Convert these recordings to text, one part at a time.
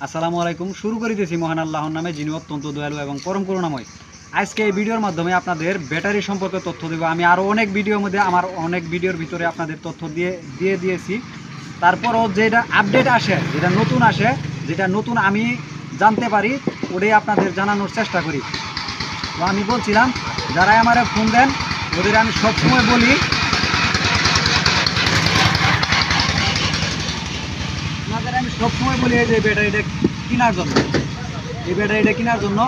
আসসালামু আলাইকুম। শুরু করে দিয়েছি মহান আল্লাহর নামে, যিনি অত্যন্ত দয়ালু এবং পরম করুণাময়। আজকে এই ভিডিওর মাধ্যমে আপনাদের ব্যাটারি সম্পর্কে তথ্য দেব। আমি আরও অনেক ভিডিওর মধ্যে অনেক ভিডিওর ভিতরে আপনাদের তথ্য দিয়েছি। তারপরও যেটা আপডেট আসে, যেটা নতুন আসে, যেটা নতুন আমি জানতে পারি, ওটাই আপনাদের জানানোর চেষ্টা করি। তো আমি বলছিলাম, যারা আমার ফোন দেন ওদের আমি সবসময় বলি, যে ব্যাটারিটা কেনার জন্য,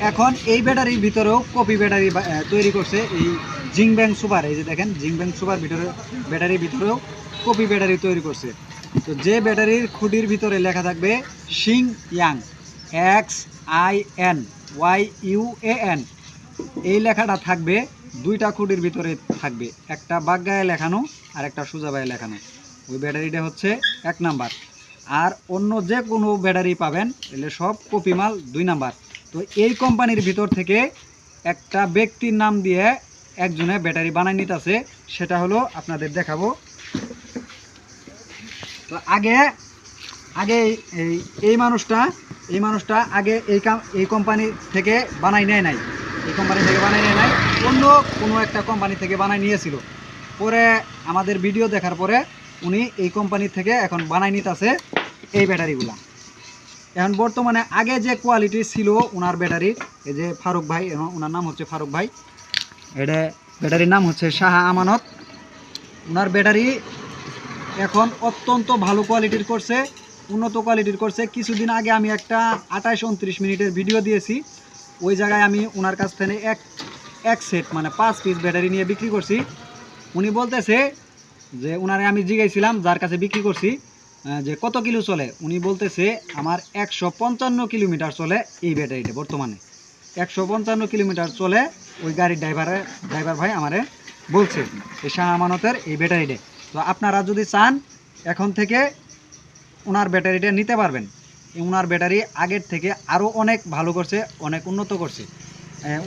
এখন এই ব্যাটারির ভিতরেও কপি ব্যাটারি তৈরি করছে এই জিংব্যাং সুপার। এই যে দেখেন, জিংব্যাং সুপার ব্যাটারির ভিতরেও কপি ব্যাটারি তৈরি করছে। তো যে ব্যাটারির খুঁটির ভিতরে লেখা থাকবে শিং ইয়াং, XINYUAN, এই লেখাটা থাকবে দুইটা খুঁটির ভিতরে থাকবে, একটা বাগ্গায় লেখানো আর একটা সোজাবায় লেখানো। ওই ব্যাটারিটা হচ্ছে 1 নাম্বার। আর অন্য যে কোনো ব্যাটারি পাবেন এলে সব কপি মাল 2 নাম্বার। তো এই কোম্পানির ভিতর থেকে একটা ব্যক্তির নাম দিয়ে একজনে ব্যাটারি বানাই নিতেছে, সেটা হলো আপনাদের দেখাবো। তো আগে এই মানুষটা আগে এই কোম্পানি থেকে বানাই নেয় নাই, অন্য কোনো একটা কোম্পানি থেকে বানাই নিয়েছিল। পরে আমাদের ভিডিও দেখার পরে উনি এই কোম্পানি থেকে এখন বানাই নিতেছে এই ব্যাটারিগুলা। এখন বর্তমানে আগে যে কোয়ালিটি ছিল ওনার ব্যাটারির, এই যে ফারুক ভাই, ওনার নাম হচ্ছে ফারুক ভাই, এটা ব্যাটারির নাম হচ্ছে শাহ আমানত। ওনার ব্যাটারি এখন অত্যন্ত ভালো কোয়ালিটির করছে, উন্নত কোয়ালিটির করছে। কিছুদিন আগে আমি একটা 28-29 মিনিটের ভিডিও দিয়েছি, ওই জায়গায় আমি ওনার কাছ থেকে এক সেট মানে 5 পিস ব্যাটারি নিয়ে বিক্রি করছি। উনি বলতেছে যে, ওনারে আমি জিজ্ঞাসিলাম যার কাছে বিক্রি করছি যে কত কিলো চলে, উনি বলতেছে আমার 155 কিলোমিটার চলে এই ব্যাটারিটা। বর্তমানে 155 কিলোমিটার চলে। ওই গাড়ির ড্রাইভার ভাই আমারে বলছে এই শাহ আমানতের এই ব্যাটারিটা। তো আপনারা যদি চান এখন থেকে ওনার ব্যাটারিটা নিতে পারবেন। ওনার ব্যাটারি আগের থেকে আরও অনেক ভালো করছে, অনেক উন্নত করছে।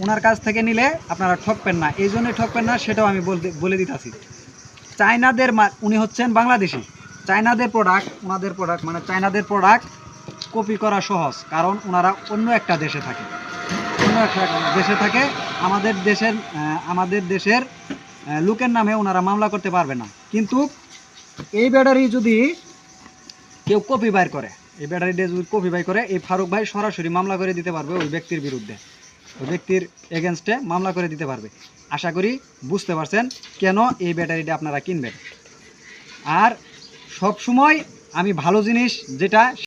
ওনার কাছ থেকে নিলে আপনারা ঠকবেন না। এই জন্যই ঠকবেন না সেটাও আমি বলে দিতেছি। চায়নাদের উনি হচ্ছেন বাংলাদেশি, চায়নাদের প্রোডাক্ট কপি করা সহজ, কারণ ওনারা অন্য একটা দেশে থাকে। আমাদের দেশের লোকের নামে ওনারা মামলা করতে পারবে না। কিন্তু এই ব্যাটারি যদি কেউ কপি বাইর করে, এই ফারুক ভাই সরাসরি মামলা করে দিতে পারবে ওই ব্যক্তির বিরুদ্ধে, ওই ব্যক্তির এগেনস্টে মামলা করে দিতে পারবে। আশা করি বুঝতে পারছেন কেন এই ব্যাটারিটা আপনারা কিনবেন। আর সব সময় আমি ভালো জিনিস যেটা